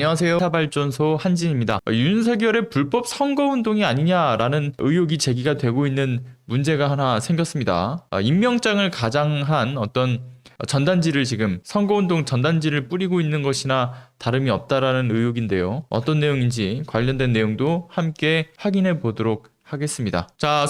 안녕하세요. 시사발전소 한진입니다. 윤석열의 불법 선거운동이 아니냐라는 의혹이 제기가 되고 있는 문제가 하나 생겼습니다. 임명장을 가장한 어떤 전단지를 지금 선거운동 전단지를 뿌리고 있는 것이나 다름이 없다라는 의혹인데요. 어떤 내용인지 관련된 내용도 함께 확인해 보도록 하겠습니다. 자,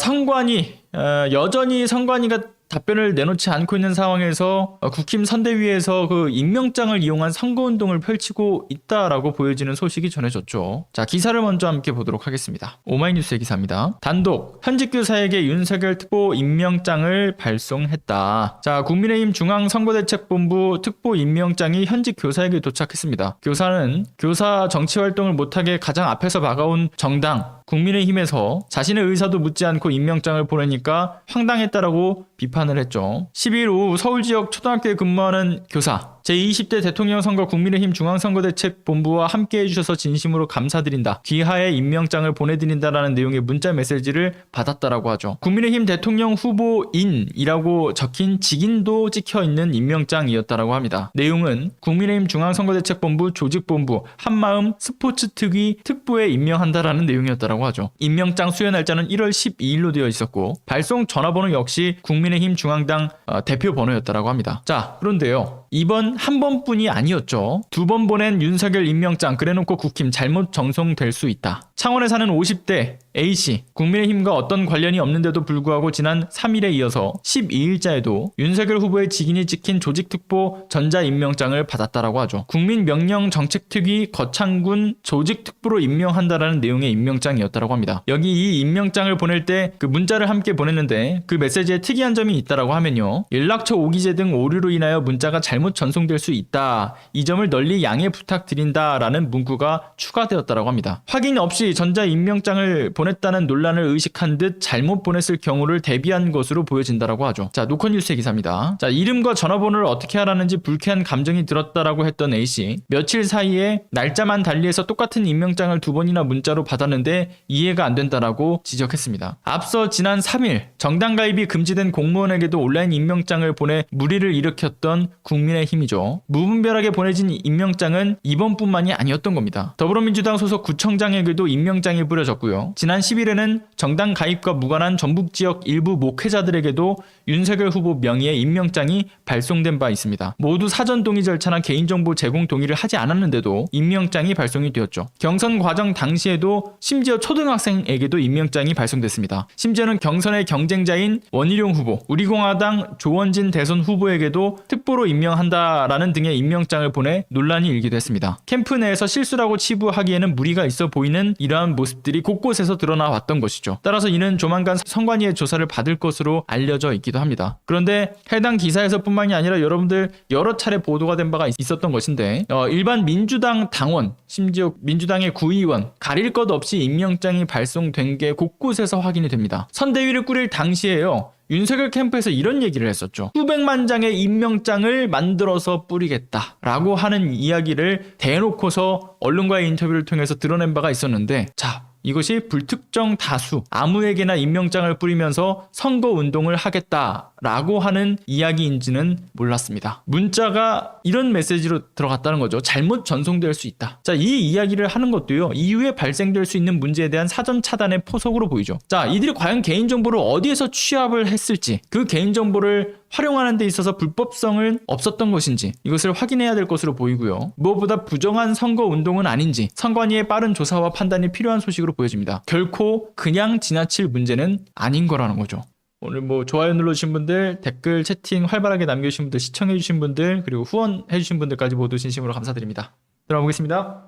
여전히 선관위가 답변을 내놓지 않고 있는 상황에서 국힘 선대위에서 그 임명장을 이용한 선거운동을 펼치고 있다라고 보여지는 소식이 전해졌죠. 자, 기사를 먼저 함께 보도록 하겠습니다. 오마이뉴스의 기사입니다. 단독 현직 교사에게 윤석열 특보 임명장을 발송했다. 자, 국민의힘 중앙선거대책본부 특보 임명장이 현직 교사에게 도착했습니다. 교사는 교사 정치활동을 못하게 가장 앞에서 막아온 정당 국민의힘에서 자신의 의사도 묻지 않고 임명장을 보내니까 황당했다라고 비판을 했죠. 12일 오후 서울 지역 초등학교에 근무하는 교사, 제20대 대통령 선거 국민의힘 중앙선거대책본부와 함께 해주셔서 진심으로 감사드린다. 귀하의 임명장을 보내드린다라는 내용의 문자 메시지를 받았다라고 하죠. 국민의힘 대통령 후보인이라고 적힌 직인도 찍혀있는 임명장이었다라고 합니다. 내용은 국민의힘 중앙선거대책본부 조직본부 한마음 스포츠특위 특보에 임명한다라는 내용이었다라고 하죠. 임명장 수여 날짜는 1월 12일로 되어 있었고 발송 전화번호 역시 국민의힘 중앙당 대표 번호였다라고 합니다. 자, 그런데요. 이번 한 번뿐이 아니었죠. 2번 보낸 윤석열 임명장 그래놓고 국힘 잘못 정송될 수 있다. 창원에 사는 50대 A씨, 국민의힘과 어떤 관련이 없는데도 불구하고 지난 3일에 이어서 12일자에도 윤석열 후보의 직인이 찍힌 조직특보 전자임명장을 받았다라고 하죠. 국민명령정책특위 거창군 조직특보로 임명한다라는 내용의 임명장이었다라고 합니다. 여기 이 임명장을 보낼 때 그 문자를 함께 보냈는데 그 메시지에 특이한 점이 있다라고 하면요. 연락처 오기재 등 오류로 인하여 문자가 잘못 전송될 수 있다. 이 점을 널리 양해 부탁드린다라는 문구가 추가되었다라고 합니다. 확인 없이 전자임명장을 보냈다는 논란을 의식한 듯 잘못 보냈을 경우를 대비한 것으로 보여진다라고 하죠. 자, 노컷뉴스의 기사입니다. 자, 이름과 전화번호를 어떻게 하라는지 불쾌한 감정이 들었다라고 했던 A씨. 며칠 사이에 날짜만 달리해서 똑같은 임명장을 2번이나 문자로 받았는데 이해가 안 된다라고 지적했습니다. 앞서 지난 3일 정당 가입이 금지된 공무원에게도 온라인 임명장을 보내 물의를 일으켰던 국민의힘이죠. 무분별하게 보내진 임명장은 이번뿐만이 아니었던 겁니다. 더불어민주당 소속 구청장에게도 임명장이 뿌려졌고요. 지난 10일에는 정당 가입과 무관한 전북 지역 일부 목회자들에게도 윤석열 후보 명의의 임명장이 발송된 바 있습니다. 모두 사전 동의 절차나 개인정보 제공 동의를 하지 않았는데도 임명장이 발송이 되었죠. 경선 과정 당시에도 심지어 초등학생에게도 임명장이 발송됐습니다. 심지어는 경선의 경쟁자인 원희룡 후보, 우리공화당 조원진 대선 후보에게도 특보로 임명한다라는 등의 임명장을 보내 논란이 일기도 했습니다. 캠프 내에서 실수라고 치부하기에는 무리가 있어 보이는 이러한 모습들이 곳곳에서 드러나 왔던 것이죠. 따라서 이는 조만간 선관위의 조사를 받을 것으로 알려져 있기도 합니다. 그런데 해당 기사에서뿐만이 아니라 여러분들 여러 차례 보도가 된 바가 있었던 것인데 일반 민주당 당원, 심지어 민주당의 구의원 가릴 것 없이 임명장이 발송된 게 곳곳에서 확인이 됩니다. 선대위를 꾸릴 당시에요. 윤석열 캠프에서 이런 얘기를 했었죠. 수백만 장의 임명장을 만들어서 뿌리겠다라고 하는 이야기를 대놓고서 언론과의 인터뷰를 통해서 드러낸 바가 있었는데, 자, 이것이 불특정 다수 아무에게나 임명장을 뿌리면서 선거운동을 하겠다라고 하는 이야기인지는 몰랐습니다. 문자가 이런 메시지로 들어갔다는 거죠. 잘못 전송될 수 있다. 자, 이 이야기를 하는 것도요. 이후에 발생될 수 있는 문제에 대한 사전 차단의 포석으로 보이죠. 자, 이들이 과연 개인정보를 어디에서 취합을 했을지, 그 개인정보를 활용하는 데 있어서 불법성은 없었던 것인지 이것을 확인해야 될 것으로 보이고요. 무엇보다 부정한 선거운동은 아닌지 선관위의 빠른 조사와 판단이 필요한 소식으로 보여집니다. 결코 그냥 지나칠 문제는 아닌 거라는 거죠. 오늘 좋아요 눌러주신 분들, 댓글, 채팅 활발하게 남겨주신 분들, 시청해주신 분들, 그리고 후원해주신 분들까지 모두 진심으로 감사드립니다. 들어가 보겠습니다.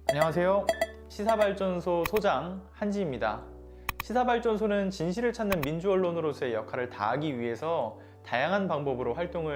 안녕하세요. 시사발전소 소장 한지입니다. 시사발전소는 진실을 찾는 민주언론으로서의 역할을 다하기 위해서 다양한 방법으로 활동을